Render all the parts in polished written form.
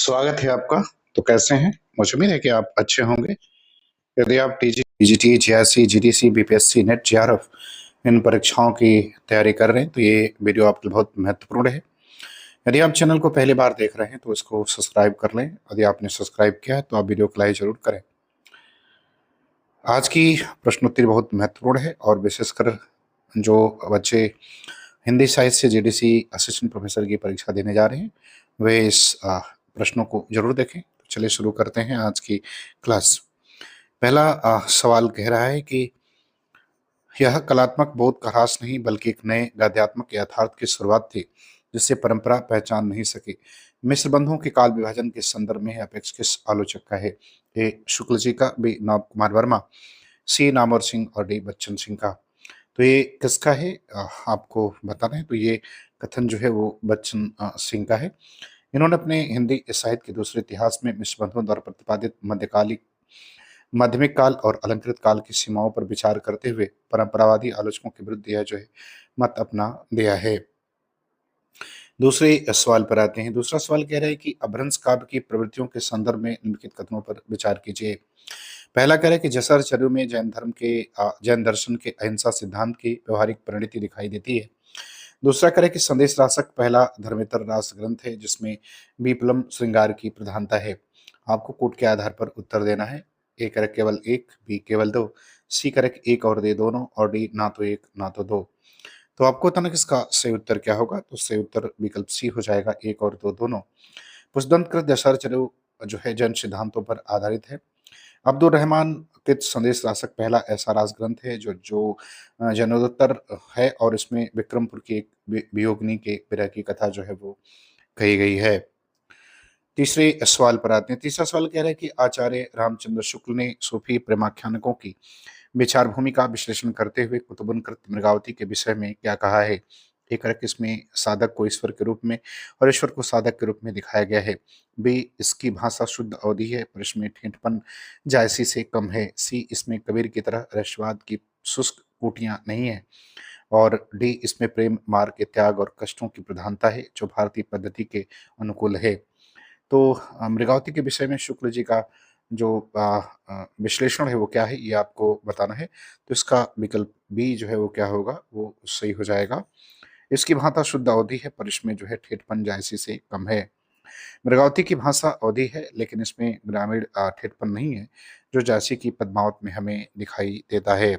स्वागत है आपका। तो कैसे हैं? मुझे उम्मीद है कि आप अच्छे होंगे। यदि आप TG, PGT, JRC, GDC, BPSC, NET, JRF इन परीक्षाओं की तैयारी कर रहे हैं तो ये वीडियो आपके लिए बहुत महत्वपूर्ण है। यदि आप चैनल को पहली बार देख रहे हैं तो इसको सब्सक्राइब कर लें। यदि आपने सब्सक्राइब किया है तो आप वीडियो को लाइक जरूर करें। आज की प्रश्नोत्तरी बहुत महत्वपूर्ण है और विशेषकर जो बच्चे हिंदी साहित्य से जीडीसी असिस्टेंट प्रोफेसर की परीक्षा देने जा रहे हैं वे इस प्रश्नों को जरूर देखें। तो चलिए शुरू करते हैं आज की क्लास। पहला सवाल कह रहा है कि यह कलात्मक बोध का ह्रास नहीं बल्कि एक नए गद्यात्मक यथार्थ की शुरुआत थी जिससे परंपरा पहचान नहीं सकी। मिश्र बंधुओं के काल विभाजन के संदर्भ में अपेक्ष किस आलोचक का है? ए शुक्ल जी का, बी नव कुमार वर्मा, सी नामवर सिंह और डी बच्चन सिंह का। तो ये किसका है आपको बताना है। तो ये कथन जो है वो बच्चन सिंह का है। इन्होंने अपने हिंदी साहित्य के दूसरे इतिहास में मिश्र बंधुओं द्वारा प्रतिपादित मध्यकालिक माध्यमिक काल और अलंकृत काल की सीमाओं पर विचार करते हुए परंपरावादी आलोचकों के विरुद्ध यह जो है मत अपना दिया है। दूसरे सवाल पर आते हैं। दूसरा सवाल कह रहा है कि अपभ्रंश काव्य की प्रवृत्तियों के संदर्भ में निम्नलिखित कथनों पर विचार कीजिए। पहला कह रहा है कि जसरचर्यु में जैन दर्शन के अहिंसा सिद्धांत की व्यवहारिक परिणति दिखाई देती है। दूसरा कह रहा है कि संदेश रासक पहला धर्मेतर रास ग्रंथ है जिसमें विप्लम श्रृंगार की प्रधानता है। आपको कोट के आधार पर उत्तर देना है। ए करेक्ट केवल एक, बी केवल दो, सी करेक्ट एक और दे दोनों, और डी ना तो एक ना तो दो। तो आपको बताना कि इसका सही उत्तर क्या होगा। तो सही उत्तर विकल्प सी हो जाएगा, एक और दो दोनों। पुष्पदंत दशाचर्य जो है जैन सिद्धांतों पर आधारित है। अब्दुल रहमान कृत संदेश रासक पहला ऐसा रास ग्रंथ है जो जो जनोत्तर है और इसमें विक्रमपुर की एक वियोगिनी के विरह की कथा जो है वो कही गई है। तीसरे सवाल पर आते हैं। तीसरा सवाल कह रहा है कि आचार्य रामचंद्र शुक्ल ने सूफी प्रेमाख्यानकों की विचार भूमि का विश्लेषण करते हुए कुतुबुनकृत मृगावती के विषय में क्या कहा है? एक रक इसमें साधक को ईश्वर के रूप में और ईश्वर को साधक के रूप में दिखाया गया है। बी इसकी भाषा शुद्ध अवधि है पर इसमें ठेठपन जायसी से कम है। सी इसमें कबीर की तरह रहस्यवाद की शुष्क कोटियां नहीं है। और डी इसमें प्रेम मार्ग के त्याग और कष्टों की प्रधानता है जो भारतीय पद्धति के अनुकूल है। तो मृगावती के विषय में शुक्ल जी का जो विश्लेषण है वो क्या है ये आपको बताना है। तो इसका विकल्प बी जो है वो क्या होगा, वो सही हो जाएगा। इसकी भाषा शुद्ध अवधि है पर इसमें जो है ठेठपन जायसी से कम है। मृगावती की भाषा अवधि है लेकिन इसमें ग्रामीण ठेठपन नहीं है जो जायसी की पद्मावत में हमें दिखाई देता है।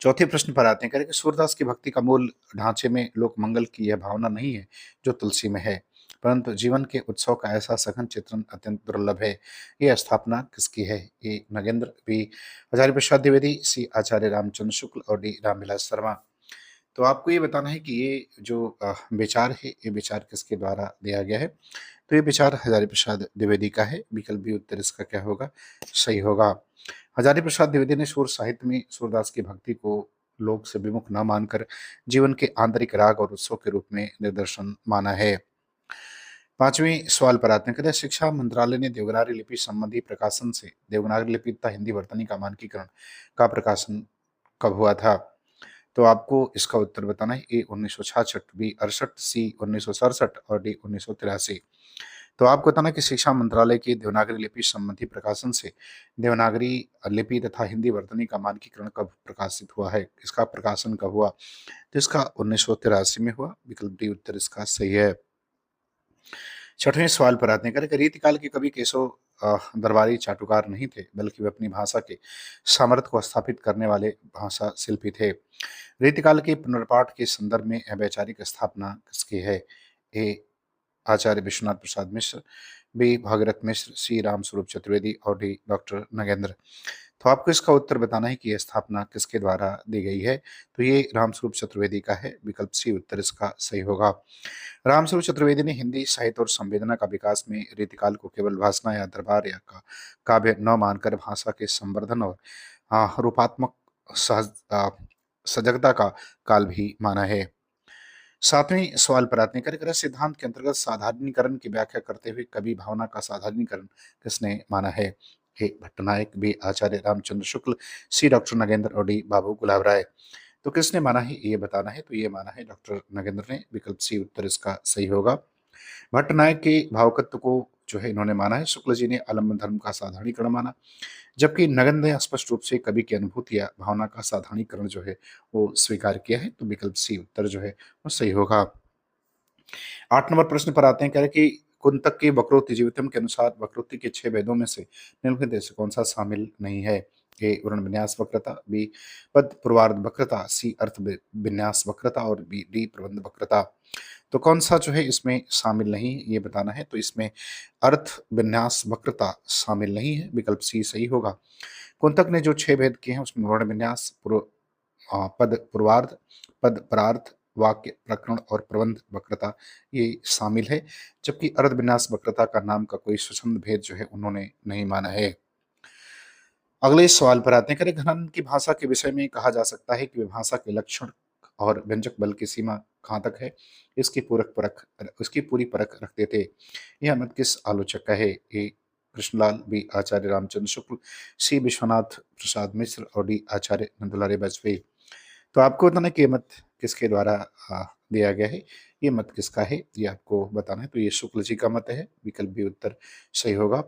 चौथे प्रश्न पर आते हैं। कह रहे कि सूरदास की भक्ति का मूल ढांचे में लोक मंगल की यह भावना नहीं है जो तुलसी में है, परंतु जीवन के उत्सव का ऐसा सघन चित्रण अत्यंत दुर्लभ है। ये स्थापना किसकी है? ए नगेंद्र, बी हजारी प्रसाद द्विवेदी, सी आचार्य रामचंद्र शुक्ल और डी रामविलास शर्मा। तो आपको ये बताना है कि ये जो विचार है ये विचार किसके द्वारा दिया गया है। तो ये विचार हजारी प्रसाद द्विवेदी का है। विकल्प बी उत्तर इसका क्या होगा, सही होगा। हजारी प्रसाद द्विवेदी ने सूर साहित्य में सूरदास की भक्ति को लोक से विमुख न मानकर जीवन के आंतरिक राग और उत्सव के रूप में निदर्शन माना है। पांचवें सवाल पर आते हैं। कहते हैं शिक्षा मंत्रालय ने देवनागरी लिपि संबंधी प्रकाशन से देवनागरी लिपि तथा हिंदी वर्तनी का मानकीकरण का प्रकाशन कब हुआ था? तो आपको इसका उत्तर बताना है। ए 1966, बी 68, सी 1967 और डी 1983। तो आपको बताना कि शिक्षा मंत्रालय की देवनागरी लिपि संबंधी प्रकाशन से देवनागरी लिपि तथा हिंदी वर्तनी का मानकीकरण कब प्रकाशित हुआ है, इसका प्रकाशन कब हुआ? तो इसका 1983 में हुआ। विकल्प डी उत्तर इसका सही है। छठवें सवाल पर आते हैं। करें रीतिकाल के कवि केशव दरबारी चाटुकार नहीं थे बल्कि वे अपनी भाषा के सामर्थ्य को स्थापित करने वाले भाषा शिल्पी थे। रीतिकाल के पुनर्पाठ के संदर्भ में वैचारिक स्थापना किसकी है? ए आचार्य विश्वनाथ प्रसाद मिश्र, बी भागीरथ मिश्र, सी रामस्वरूप चतुर्वेदी और डी डॉक्टर नगेंद्र। तो आपको इसका उत्तर बताना है कि यह स्थापना किसके द्वारा दी गई है। तो ये रामस्वरूप चतुर्वेदी का है। विकल्प सी उत्तर इसका सही होगा। रामस्वरूप चतुर्वेदी ने हिंदी साहित्य और संवेदना का विकास में रीतिकाल को केवल वासना या दरबार या काव्य न मानकर भाषा के संवर्धन और रूपात्मक सजगता का काल भी माना है। सातवें सवाल पर आते हैं। कार्यक्रम सिद्धांत के अंतर्गत साधारणीकरण की व्याख्या करते हुए कवि भावना का साधारणीकरण किसने माना है? ए भट्टनायक, बी आचार्य रामचंद्र शुक्ल, सी डॉक्टर नगेंद्र और डी बाबू गुलाब राय। तो किसने माना है ये बताना है। तो ये माना है डॉक्टर नगेंद्र ने। विकल्प सी उत्तर इसका सही होगा। भट्टनायक के भावुकत्व को जो है इन्होंने माना है। शुक्ल जी ने आलम्बन धर्म का साधारणीकरण माना, जबकि नगन ने स्पष्ट रूप से कवि की अनुभूति या भावना का साधारणीकरण जो है वो स्वीकार किया है। तो विकल्प सी उत्तर जो है वो सही होगा। 8 नंबर प्रश्न पर आते हैं। कह रहे कि कुंतक के वक्रोक्ति जीवितम के अनुसार वक्रोक्ति के 6 भेदों में से निम्नलिखित में से कौन सा शामिल नहीं है? ए वर्ण विन्यास वक्रता, बी पद पूर्वार्ध वक्रता, सी अर्थ विन्यास वक्रता और बी डी प्रबंध वक्रता। तो कौन सा जो है इसमें शामिल नहीं ये बताना है। तो इसमें अर्थ विन्यास वक्रता शामिल नहीं है, विकल्प सी सही होगा। कुंतक ने जो 6 भेद किए हैं उसमें वर्ण विन्यास, पद पूर्वार्ध, पद परार्थ, वाक्य प्रकरण और प्रबंध वक्रता ये शामिल है, जबकि अर्ध विन्यास वक्रता का नाम का कोई स्वच्छंद भेद जो है उन्होंने नहीं माना है। अगले सवाल पर आते हैं। करें घनन की भाषा के विषय में कहा जा सकता है कि वे भाषा के लक्षण और व्यंजक बल की सीमा कहाँ तक है, इसकी पूरी परख रखते थे। यह मत किस आलोचक का है? ए कृष्णलाल, बी आचार्य रामचंद्र शुक्ल, सी विश्वनाथ प्रसाद मिश्र और डी आचार्य नंदुलारे वाजपेयी। तो आपको बताना कि ये मत किसके द्वारा दिया गया है, ये मत किसका है ये आपको बताना है। तो ये शुक्ल जी का मत है, विकल्प भी उत्तर सही होगा।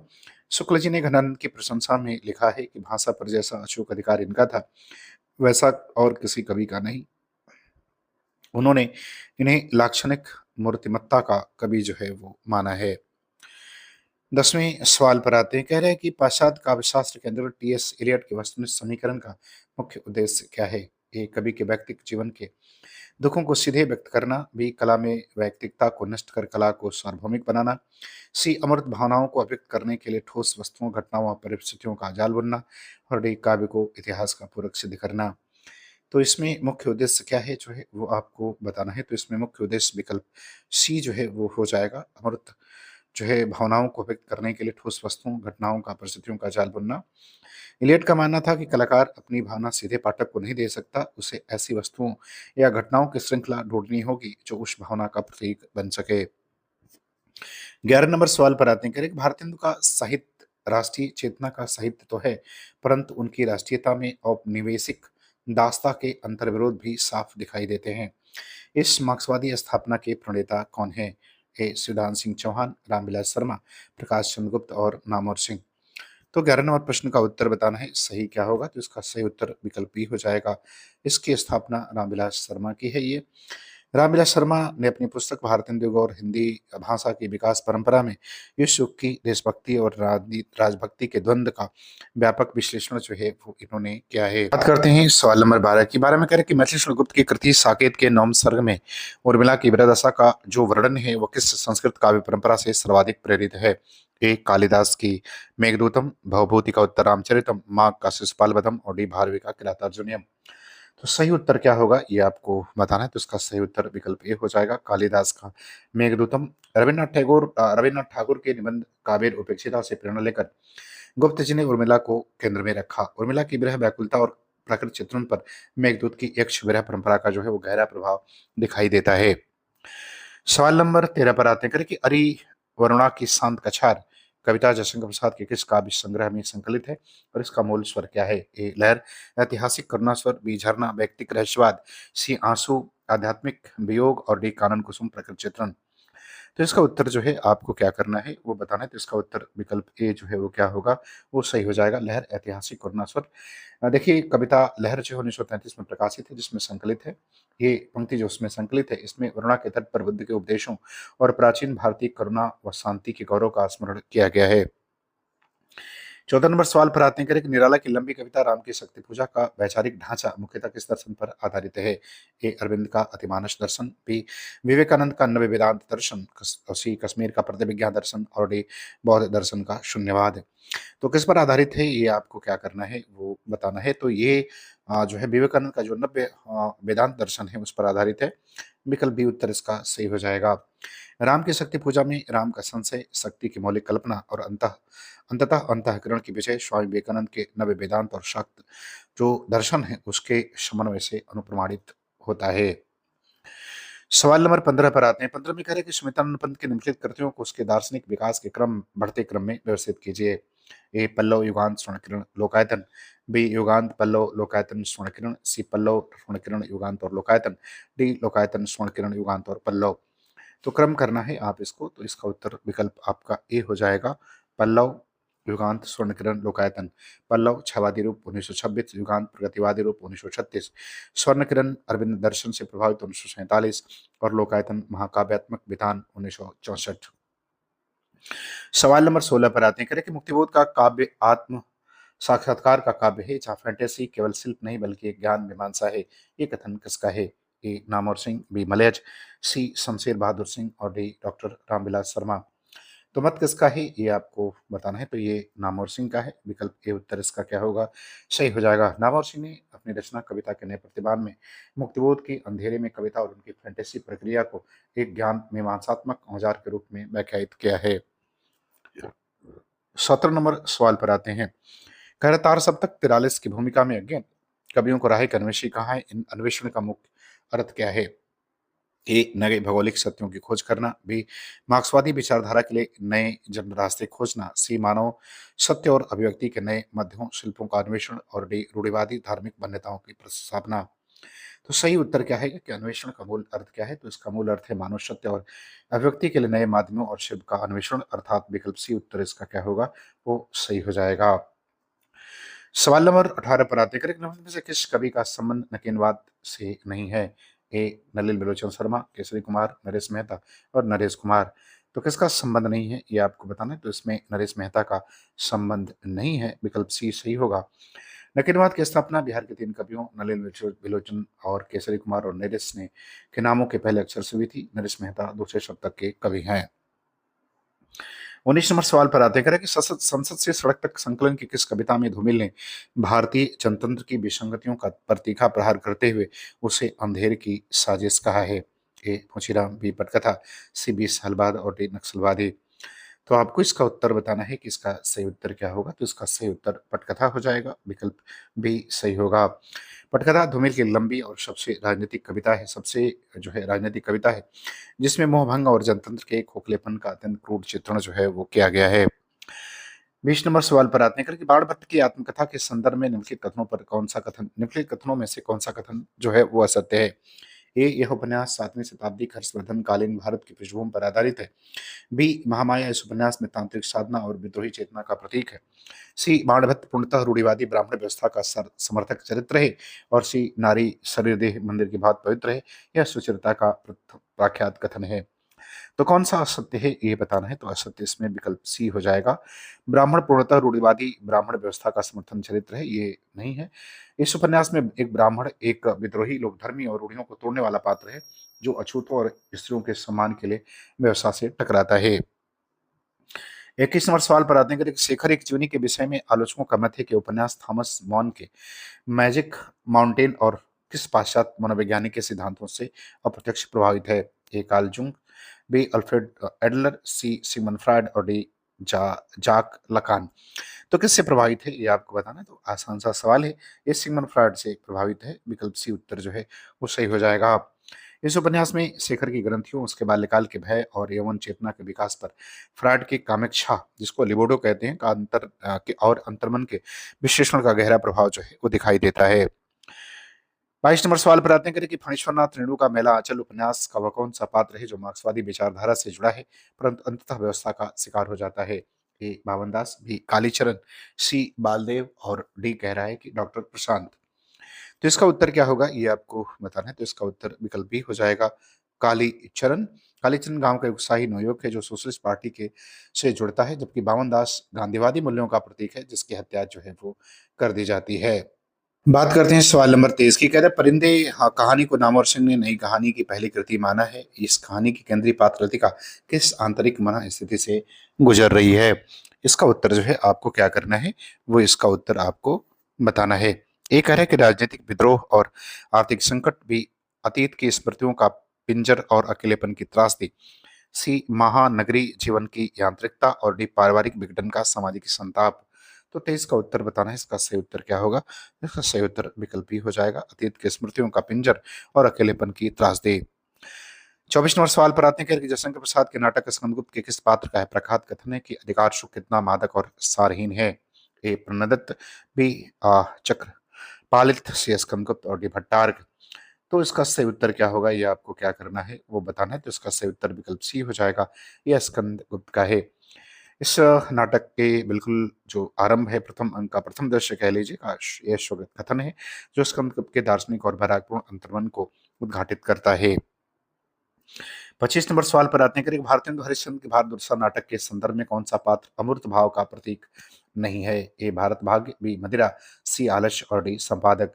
शुक्ल जी ने घनानंद की प्रशंसा में लिखा है कि भाषा पर जैसा अशोक अधिकार इनका था वैसा और किसी कवि का नहीं। उन्होंने इन्हें लाक्षणिक मूर्तिमत्ता का कवि जो है वो माना है। 10वें सवाल पर आते हैं। कह रहे हैं कि पाश्चात्य काव्यशास्त्र के अंतर्गत टी.एस. एलियट के वस्तुनिष्ठ समीकरण का मुख्य उद्देश्य क्या है? ए कवि के व्यक्तिगत जीवन के दुखों को सीधे व्यक्त करना, बी कला में वैयक्तिकता को नष्ट कर कला को सार्वभौमिक बनाना, सी अमूर्त भावनाओं को अभिव्यक्त करने के लिए ठोस वस्तुओं, घटनाओं और परिस्थितियों का जाल बुनना और डी काव्य को इतिहास का पूरक सिद्ध करना। तो इसमें मुख्य उद्देश्य क्या है जो है वो आपको बताना है। तो इसमें मुख्य उद्देश्य विकल्प सी जो है वो हो जाएगा। अमूर्त जो है भावनाओं को व्यक्त करने के लिए ठोस वस्तुओं, घटनाओं का, परिस्थितियों का जाल बुनना। इलियट का मानना था कि कलाकार अपनी भावना सीधे पाठक को नहीं दे सकता, उसे ऐसी वस्तुओं या घटनाओं की श्रृंखला ढूंढनी होगी जो उस भावना का प्रतीक बन सके। 11 नंबर सवाल पर आते हैं। कह रहे हैं कि भारतेंदु का साहित्य राष्ट्रीय चेतना का साहित्य तो है, परंतु उनकी राष्ट्रीयता में औपनिवेशिक दासता के अंतर्विरोध भी साफ दिखाई देते हैं। इस मार्क्सवादी स्थापना के प्रणेता कौन है? ए शिवदान सिंह चौहान, रामविलास शर्मा, प्रकाश चंद्र गुप्त और नामवर सिंह। तो 11 नंबर प्रश्न का उत्तर बताना है सही क्या होगा। तो इसका सही उत्तर विकल्प बी हो जाएगा। इसकी स्थापना रामविलास शर्मा की है। ये रामविलास शर्मा ने अपनी पुस्तक भारतेंदु और हिंदी भाषा की विकास परंपरा में इस युग की देशभक्ति और राजभक्ति के द्वंद्व का व्यापक विश्लेषण जो है वो इन्होंने किया है। बात करते हैं सवाल नंबर 12 की। 12 में कह रहे कि मैथिली चंद्रगुप्त की कृति साकेत के 9वें सर्ग में उर्मिला की विरहदशा का जो वर्णन है वो किस संस्कृत काव्य परंपरा से सर्वाधिक प्रेरित है? ए कालिदास की मेघदूतम, भवभूति का उत्तर रामचरितम, माघ का शिशुपाल वधम और डी भारवी का किरातार्जुनीयम। तो सही उत्तर क्या होगा ये आपको बताना है। तो इसका सही उत्तर विकल्प ए हो जाएगा, कालिदास का मेघदूतम। रविन्द्रनाथ ठाकुर के निबंध काव्य उपेक्षिता से प्रेरणा लेकर गुप्त जी ने उर्मिला को केंद्र में रखा। उर्मिला की विरह व्याकुलता और प्रकृत चित्रण पर मेघदूत की यक्ष विरह परंपरा का जो है वो गहरा प्रभाव दिखाई देता है। सवाल नंबर 13 पर आते हैं। करें कि अरि वरुणा की शांत कछार कविता जयशंकर प्रसाद के किस काव्य संग्रह में संकलित है और इसका मूल स्वर क्या है? ए लहर ऐतिहासिक करुणा स्वर, बी झरना व्यक्तिक रहस्यवाद, सी आंसू आध्यात्मिक वियोग और डी कानन कुसुम प्रकृत चित्रण। तो इसका उत्तर जो है आपको क्या करना है वो बताना है। तो इसका उत्तर विकल्प ए जो है वो क्या होगा, वो सही हो जाएगा, लहर ऐतिहासिक करुणा स्वर। देखिए कविता लहर जो 1933 में प्रकाशित है, जिसमें संकलित है ये पंक्ति जो उसमें संकलित है, इसमें वरुणा के तट पर बुद्ध के उपदेशों और प्राचीन भारतीय करुणा व शांति के गौरव का स्मरण किया गया है। 14 नंबर सवाल पर आते हैं। करें कि निराला की लंबी कविता राम की शक्ति पूजा का वैचारिक ढांचा मुख्यतः किस दर्शन पर आधारित है? ए अरविंद का अतिमानस दर्शन, बी विवेकानंद का नव वेदांत दर्शन, सी कश्मीर का प्रतिविज्ञा दर्शन और डी बौद्ध दर्शन का शून्यवाद। तो किस पर आधारित है ये आपको क्या करना है वो बताना है। तो ये जो है विवेकानंद का जो नव्य वेदांत दर्शन है उस पर आधारित है, विकल्प बी उत्तर इसका सही हो जाएगा। राम की शक्ति पूजा में राम का संशय, शक्ति की मौलिक कल्पना और अंततः अंतःकरण की विषय स्वामी विवेकानंद के नव्य वेदांत और शाक्त जो दर्शन है उसके समन्वय से अनुप्रमाणित होता है। सवाल नंबर 15 पर आते हैं। 15 में कह रहे हैं कि सुमित्रानंद पंत के निम्नलिखित कृतियों को उसके दार्शनिक विकास के बढ़ते क्रम में व्यवस्थित कीजिए। ए पल्लव युगांत स्वर्णकिरण लोकायतन, बी युगांत पल्लव लोकायतन स्वर्णकिरण, सी पल्लव स्वर्णकिरण युगांत और लोकायतन, डी लोकायतन स्वर्णकिरण युगांत और पल्लव। तो क्रम करना है आप इसको, तो इसका उत्तर विकल्प आपका ए हो जाएगा। पल्लव, युगांत, स्वर्ण किरण, लोकायतन। पल्लव छावादी रूप 1926, युगांत प्रगतिवादी रूप 1936, स्वर्ण किरण अरविंद दर्शन से प्रभावित 1947 और लोकायतन महाकाव्यात्मक विधान 1964। सवाल नंबर 16 पर आते हैं। करें कि मुक्तिबोध का काव्य आत्म साक्षात्कार का काव्य है, जहाँ फैंटेसी केवल शिल्प नहीं बल्कि एक ज्ञान मीमांसा है। ये कथन किसका है? ए नामवर सिंह, बी मलयज, सी शमशेर बहादुर सिंह और डी डॉक्टर रामविलास शर्मा। तो मत किसका है ये आपको बताना है। तो ये नामवर सिंह का है। विकल्प ए उत्तर इसका क्या होगा? सही हो जाएगा। नामवर सिंह ने अपनी रचना कविता के नए प्रतिमान में मुक्तिबोध के अंधेरे में कविता और उनकी फैंटेसी प्रक्रिया को एक ज्ञान मीमांसात्मक औजार के रूप में व्याख्यायित किया है। 17 नंबर सवाल पर आते हैं। कहरतार सप्तक 43 की भूमिका में अज्ञात कवियों को राह के अन्वेषी कहा है। इन अन्वेषण का मुख्य अर्थ क्या है? ए नए भौगोलिक सत्यों की खोज करना, बी मार्क्सवादी विचारधारा के लिए नए जन्म रास्ते खोजना, सी मानव सत्य और अभिव्यक्ति के नए माध्यमों शिल्पों का अन्वेषण और डी रूढ़िवादी धार्मिक मान्यताओं की प्रतिस्थापना। तो सही उत्तर क्या है कि अन्वेषण का मूल अर्थ क्या है? तो इसका मूल अर्थ है मानव सत्य और अभिव्यक्ति के लिए नए माध्यमों और शिल्प का अन्वेषण, अर्थात विकल्प सी उत्तर इसका क्या होगा? वो सही हो जाएगा। सवाल नंबर 18 पर आते हैं। निम्न में से किस कवि का संबंध नकीनवाद से नहीं है? ए नलिल बिलोचन शर्मा, केसरी कुमार, नरेश मेहता और नरेश कुमार। तो किसका संबंध नहीं है ये आपको बताना है। तो इसमें नरेश मेहता का संबंध नहीं है। विकल्प सी सही होगा। नकीनवाद की स्थापना बिहार के 3 कवियों नलिल बिलोचन और केसरी कुमार और नरेश ने के नामों के पहले अक्षर से हुई थी। नरेश मेहता दूसरे शतक के कवि हैं। 19 नंबर सवाल पर आते हैं कि संसद संसद से सड़क तक संकलन की किस कविता में धूमिल ने भारतीय जनतंत्र की विसंगतियों का पर तीखा प्रहार करते हुए उसे अंधेर की साजिश कहा है? ए मुंशीराम, बी पटकथा, सी बी सालबाद और डी नक्सलवादी। तो आपको इसका उत्तर बताना है कि इसका सही उत्तर क्या होगा। तो इसका सही उत्तर पटकथा हो जाएगा। विकल्प बी सही होगा। पटकथा धूमिल की लंबी और सबसे राजनीतिक कविता है, सबसे जो है राजनीतिक कविता है, जिसमें मोहभंग और जनतंत्र के खोखलेपन का अत्यंत क्रूर चित्रण जो है वो किया गया है। 20 नंबर सवाल पर आते हैं कि बाण भट्ट की आत्मकथा के संदर्भ में निम्नलिखित कथनों में से कौन सा कथन जो है वो असत्य है? ए यह उपन्यास 7वीं शताब्दी के हर्षवर्धन कालीन भारत की पृष्ठभूमि पर आधारित है। बी महामाया इस उपन्यास में तांत्रिक साधना और विद्रोही चेतना का प्रतीक है। सी बाणभट्ट पूर्णतः रूढ़िवादी ब्राह्मण व्यवस्था का समर्थक चरित्र है। और सी नारी शरीर देह मंदिर की बात पवित्र है, यह सुचरिता का प्रख्यात कथन है। तो कौन सा असत्य है ये बताना है। तो असत्य इसमें विकल्प सी हो जाएगा। ब्राह्मण पूर्णतः रूढ़िवादी ब्राह्मण व्यवस्था का समर्थन चरित्र है, ये नहीं है। इस उपन्यास में एक ब्राह्मण एक विद्रोही लोकधर्मी और रूढ़ियों को तोड़ने वाला पात्र है, जो अछूतों और स्त्रियों के सम्मान के लिए व्यवस्था से टकराता है। 21 नंबर सवाल पर आते हैं कि शेखर एक जीवनी के विषय में आलोचकों का मत है कि उपन्यास थॉमस मॉन के मैजिक माउंटेन और किस पाश्चात्य मनोवैज्ञानिक के सिद्धांतों से अप्रत्यक्ष प्रभावित है? A Carl Jung, B Alfred Adler, C Sigmund Freud और डी जाक लकान। तो किससे प्रभावित है ये आपको बताना है। तो आसान सा सवाल है, ये सिगमंड फ्रायड से प्रभावित है। विकल्प सी उत्तर जो है वो सही हो जाएगा। इस उपन्यास में शेखर की ग्रंथियों, उसके बाल्यकाल के भय और यौवन चेतना के विकास पर फ्रायड की कामेच्छा, जिसको लिबिडो कहते हैं, का और अंतर्मन के विश्लेषण का गहरा प्रभाव जो है वो दिखाई देता है। 22 नंबर सवाल पर आते हैं कि फणीश्वरनाथ रेणु का मेला आंचल उपन्यास का वह कौन सा पात्र है जो मार्क्सवादी विचारधारा से जुड़ा है परंतु अंततः व्यवस्था का शिकार हो जाता है? ए भावनदास, बी कालीचरण, सी बालदेव और डी कह रहा है कि डॉक्टर प्रशांत। तो इसका उत्तर क्या होगा ये आपको बताना है। तो इसका उत्तर विकल्प बी हो जाएगा, कालीचरण। कालीचरण गांव का एक उत्साही नवयुवक है जो सोशलिस्ट पार्टी के से जुड़ता है, जबकि बावनदास गांधीवादी मूल्यों का प्रतीक है, जिसकी हत्या जो है वो कर दी जाती है। बात करते हैं सवाल नंबर 23 की। कह रहे परिंदे, हाँ, कहानी को नामवर सिंह ने नई कहानी की पहली कृति माना है। इस कहानी की केंद्रीय पात्र लतिका किस आंतरिक मन स्थिति से गुजर रही है? इसका उत्तर जो है आपको क्या करना है, वो इसका उत्तर आपको बताना है। एक है कि राजनीतिक विद्रोह और आर्थिक संकट भी अतीत की स्मृतियों का पिंजर और अकेलेपन की त्रासदी। सी महानगरी जीवन की यांत्रिकता और डी पारिवारिक विघटन का सामाजिक संताप। तो 23 का उत्तर बताना है। इसका सही उत्तर क्या होगा? इसका सही उत्तर विकल्प ही हो जाएगा, अतीत की स्मृतियों का पिंजर और अकेलेपन की त्रासदी। 24 नंबर सवाल पर आते हैं कि जयशंकर प्रसाद के नाटक स्कंदगुप्त के किस पात्र का है प्रख्यात कथन है कि अधिकार सुख कितना मादक और सारहीन है? ए प्रणदत्त, बी चक्र पालित, सी स्कंदगुप्त और डी भट्टार्क। तो इसका सही उत्तर क्या होगा, ये आपको क्या करना है वो बताना है। तो इसका सही उत्तर विकल्प सी हो जाएगा, यह स्कंदगुप्त का है। इस नाटक के बिल्कुल जो आरंभ है, प्रथम अंक का प्रथम दृश्य कह लीजिए का यह स्वगत कथन है, जो स्कंदगुप्त के दार्शनिक और वैराग्यपूर्ण अंतर्मन को उद्घाटित करता है। 25 नंबर सवाल पर आते हैं कि भारतेंदु हरिश्चंद्र के भारत दुर्सा नाटक के संदर्भ में कौन सा पात्र अमूर्त भाव का प्रतीक नहीं है? ए भारत भाग्य, बी मदिरा, सी आलस्य और डी संपादक।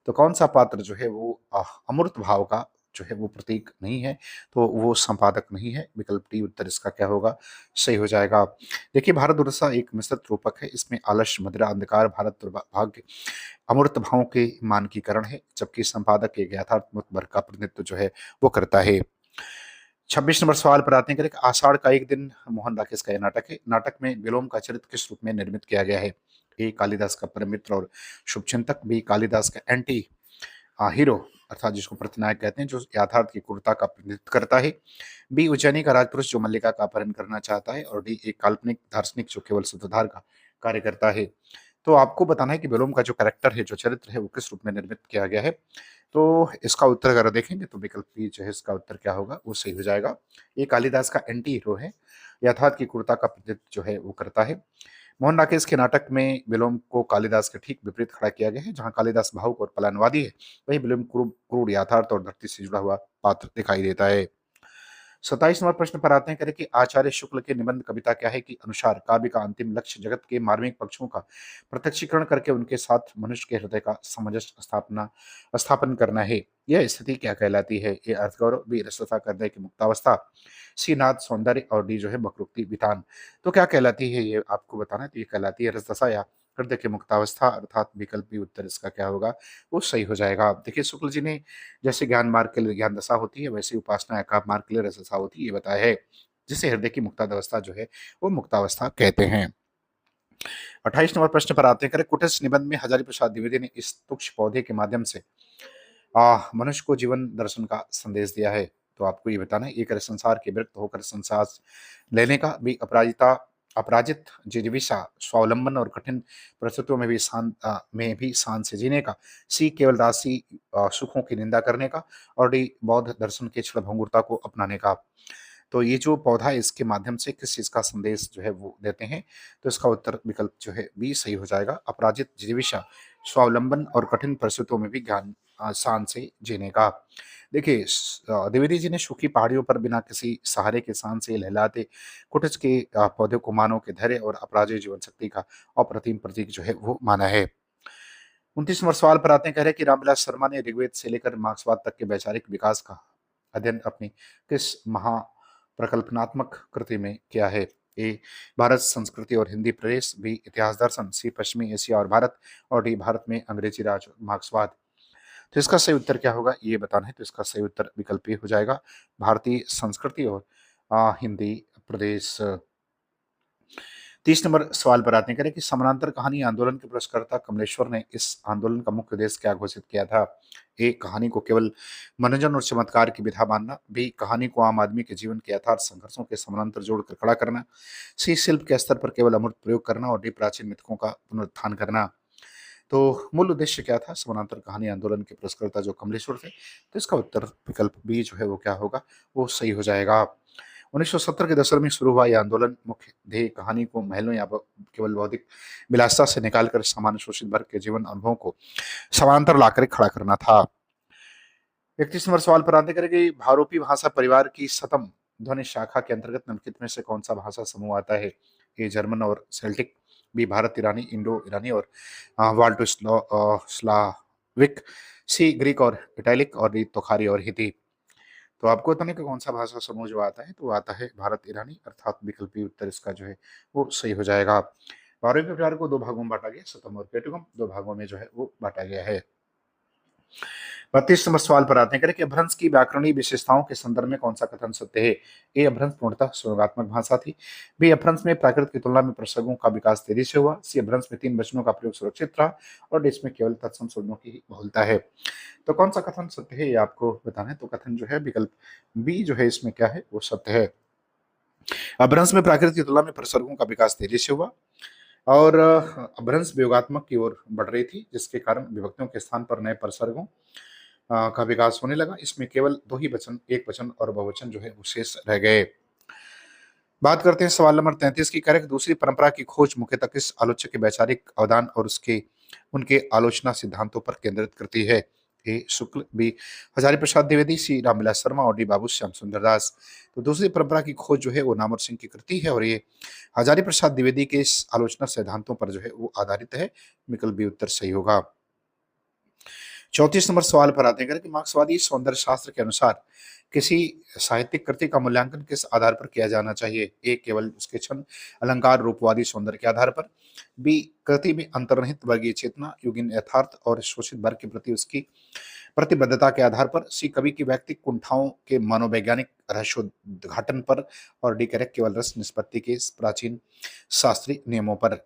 तो कौन सा पात्र जो है वो अमूर्त भाव का जो है वो प्रतीक नहीं है, तो वो संपादक नहीं है। विकल्प डी उत्तर इसका क्या होगा, सही हो जाएगा। देखिए, भारत दुर्सा एक मिश्रित रूपक है। इसमें आलस्य, मदिरा, अंधकार, भारत भाग्य अमूर्त भावों के मानकीकरण है, जबकि संपादक एक यथार्थमूर्त वर्ग का प्रतिनिधित्व जो है वो करता है। 26 नंबर सवाल पर आते हैं कि आषाढ़ का एक दिन मोहन राकेश का यह नाटक है। नाटक में विलोम का चरित्र किस रूप में निर्मित किया गया है? ए कालिदास का परम मित्र और शुभचिंतक, बी कालिदास का एंटी हीरो अर्थात जिसको प्रतिनायक कहते हैं, जो यथार्थ की क्रूरता का प्रतिनिधित्व करता है, बी उज्जैनी का राजपुरुष जो मल्लिका का अपहरण करना चाहता है, और डी एक काल्पनिक दार्शनिक जो केवल सूत्रधार का कार्य करता है। तो आपको बताना है कि विलोम का जो कैरेक्टर है, जो चरित्र है, वो किस रूप में निर्मित किया गया है। तो इसका उत्तर अगर देखेंगे तो विकल्प बी जो है इसका उत्तर क्या होगा, वो सही हो जाएगा। ये कालिदास का एंटी हीरो है, यथार्थ की क्रूरता का प्रतिनिधित्व जो है वो करता है। मोहन राकेश के नाटक में विलोम को कालिदास के ठीक विपरीत खड़ा किया गया है। जहां कालिदास भावुक और पलायनवादी है, वहीं विलोम क्रूर यथार्थ और धरती से जुड़ा हुआ पात्र दिखाई देता है। 27 नंबर प्रश्न पर आते हैं करें कि आचार्य शुक्ल के निबंध कविता क्या है कि अनुसार काव्य का अंतिम लक्ष्य जगत के मार्मिक पक्षों का प्रत्यक्षीकरण करके उनके साथ मनुष्य के हृदय का सामंजस्य स्थापन करना है। यह स्थिति क्या कहलाती है? ए अर्थगौरव, बी रसलता का हृदय की मुक्तावस्था, सी नाद सौंदर्य और डी जो है वक्रोक्ति वितान। तो क्या कहलाती है ये आपको बताना है। तो ये कहलाती है रसदशा या हृदय की मुक्तावस्था, अर्थात विकल्प भी उत्तर इसका क्या होगा, वो सही हो जाएगा। देखिए, शुक्ल जी ने जैसे ज्ञान मार्ग के लिए ज्ञान दशा होती है, वैसे उपासना या काम मार्ग के लिए रस दशा होती है, ये बताया है, जिसे हृदय की मुक्तावस्था जो है वो मुक्तावस्था कहते हैं। 28 नंबर प्रश्न पर आते हैं, कुटिस निबंध में हजारी प्रसाद द्विवेदी ने इस तुक्ष पौधे के माध्यम से मनुष्य को जीवन दर्शन का संदेश दिया है। तो आपको ये बताना है, एक संसार के विरक्त होकर संसार लेने का, भी अपराजित जिजीविषा स्वावलंबन और कठिन परिस्थितियों में भी शान से जीने का, सी केवल राशि सुखों की निंदा करने का, और डी बौद्ध दर्शन के क्षणभंगुरता को अपनाने का। तो ये जो पौधा है, इसके माध्यम से किस चीज का संदेश जो है वो देते हैं? तो इसका उत्तर विकल्प जो है बी सही हो जाएगा, अपराजित जिजीविषा स्वावलंबन और कठिन परिस्थितियों में भी ज्ञान शान से जीने का। देखिए, द्विवेदी जी ने सूखी पहाड़ियों पर बिना किसी सहारे के शान से लहलाते कुटिच के पौधे को मानव के धैर्य और अपराजय जीवन शक्ति का अप्रतिम प्रतीक जो है वो माना है। 29 नंबर सवाल पर आते हैं, कह रहे हैं कि रामविलास शर्मा ने ऋग्वेद से लेकर मार्क्सवाद तक के वैचारिक विकास का अध्ययन अपनी किस महा प्रकल्पनात्मक कृति में किया है? ए भारत संस्कृति और हिंदी प्रदेश, बी इतिहास दर्शन, सी पश्चिमी एशिया और भारत, और डी भारत में अंग्रेजी राज और मार्क्सवाद। तो इसका सही उत्तर क्या होगा, ये बताना है। तो इसका सही उत्तर विकल्प ए हो जाएगा, भारतीय संस्कृति और हिंदी प्रदेश। 30 नंबर सवाल पर आते हैं, कह रहे हैं कि समानांतर कहानी आंदोलन के पुरस्कर्ता कमलेश्वर ने इस आंदोलन का मुख्य उद्देश्य क्या घोषित किया था? ए कहानी को केवल मनोरंजन और चमत्कार की विधा मानना, बी कहानी को आम आदमी के जीवन के यथार्थ संघर्षों के समानांतर जोड़कर खड़ा करना, सी शिल्प के स्तर पर केवल अमूर्त प्रयोग करना, और डी प्राचीन मिथकों का पुनरुत्थान करना। तो मूल उद्देश्य क्या था समानांतर कहानी आंदोलन के पुरस्कर्ता जो कमलेश्वर थे? तो इसका उत्तर विकल्प बी जो है वो क्या होगा, वो सही हो जाएगा। 1970 के दशक में शुरू हुआ यह आंदोलन मुख्य ध्येय कहानी को महलों या केवल बौद्धिक विलासिता से निकालकर सामान्य शोषित वर्ग के जीवन अनुभवों को समानांतर लाकर खड़ा करना था। 31 नंबर सवाल पर आते करेंगे, भारोपी भाषा परिवार की शतम ध्वनि शाखा के अंतर्गत निम्नलिखित में से कौन सा भाषा समूह आता है? ए जर्मन और सेल्टिक, बी भारत ईरानी, इंडो ईरानी और वाल्टो स्लाविक, सी ग्रीक और इटैलिक, और डी तोखारी और हिती। तो आपको बताने का कौन सा भाषा समूह जो आता है, तो आता है भारत ईरानी, अर्थात विकल्पी उत्तर इसका जो है वो सही हो जाएगा। 12वीं परिवार को दो भागों में बांटा गया, शतम और पेटुगम, दो भागों में जो है वो बांटा गया है। 32 नंबर सवाल पर आते हैं, करें कि अपभ्रंश की व्याकरणीय विशेषताओं के संदर्भ में कौन सा कथन सत्य है? ए अपभ्रंश पूर्णतः स्वगात्मक भाषा थी, बी अपभ्रंश में प्राकृत की तुलना में प्रसर्गों का विकास तेजी से हुआ, सी अपभ्रंश में तीन वचनों का प्रयोग सुरक्षित रहा, और डी इसमें केवल तत्सम शब्दों की ही बहुलता है। तो कौन सा कथन सत्य है ये आपको बताना है। तो कथन जो है विकल्प बी जो है इसमें क्या है, वो सत्य है। अपभ्रंश में प्राकृत की तुलना में प्रसर्गों का विकास तेजी से हुआ, और अपभ्रंश वियोगात्मक की ओर बढ़ रही थी, जिसके कारण विभक्तियों के स्थान पर नए प्रसर्गों का विकास होने लगा। इसमें केवल 2 ही वचन, एकवचन और बहुवचन जो है वो शेष रह गए। बात करते हैं सवाल नंबर 33 की। करेक्ट दूसरी परंपरा की खोज मुख्यतः किस आलोचक के वैचारिक अवदान और उसके उनके आलोचना सिद्धांतों पर केंद्रित करती है? ए शुक्ल, बी हजारी प्रसाद द्विवेदी, सी रामविलास शर्मा और डी बाबू श्याम सुंदर दास। तो दूसरी परंपरा की खोज जो है वो नामवर सिंह की कृति है और ये हजारी प्रसाद द्विवेदी के इस आलोचना सिद्धांतों पर जो है वो आधारित है। विकल्प बी उत्तर सही होगा। 34 नंबर सवाल पर आते हैं कि मार्क्सवादी सौंदर्य शास्त्र के अनुसार किसी साहित्यिक कृति का मूल्यांकन किस आधार पर किया जाना चाहिए? ए केवल उसके छंद, अलंकार, रूपवादी सौंदर्य के आधार पर, बी कृति में अंतर्निहित वर्गीय चेतना, युगीन यथार्थ और शोषित वर्ग के प्रति उसकी प्रतिबद्धता के आधार पर, सी कवि की व्यक्तिक कुंठाओं के मनोवैज्ञानिक रहस्योद्घाटन पर, और डी करेक्ट केवल रस निष्पत्ति के इस प्राचीन शास्त्रीय नियमों पर।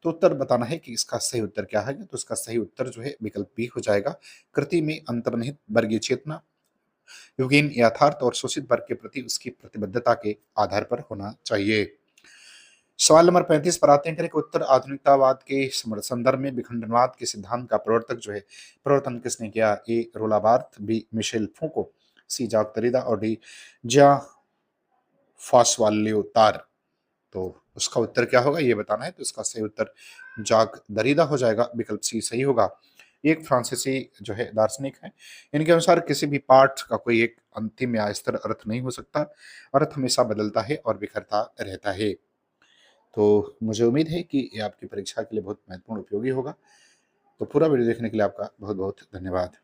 तो उत्तर बताना है कि इसका सही उत्तर क्या है। तो इसका सही उत्तर जो है विकल्प बी हो जाएगा। कृति में अंतर्निहित वर्गीय चेतना, युगीन यथार्थ और शोषित वर्ग के प्रति उसकी प्रतिबद्धता के आधार पर होना चाहिए। सवाल नंबर 35 पर आते हैं कि उत्तर आधुनिकतावाद के संदर्भ में विखंडनवाद के सिद्धांत का प्रवर्तन किसने किया? ए रोला बार्थ, बी मिशेल फूको, सी जाक दरिदा और डी ज्या फास्वाल्योतार। तो उसका उत्तर क्या होगा ये बताना है। तो इसका सही उत्तर जाक दरिदा हो जाएगा। विकल्प सी सही होगा। एक फ्रांसीसी जो है दार्शनिक है। इनके अनुसार किसी भी पाठ का कोई एक अंतिम या स्थिर अर्थ नहीं हो सकता। अर्थ हमेशा बदलता है और बिखरता रहता है। तो मुझे उम्मीद है कि ये आपकी परीक्षा के लिए बहुत महत्वपूर्ण उपयोगी होगा। तो पूरा वीडियो देखने के लिए आपका बहुत बहुत धन्यवाद।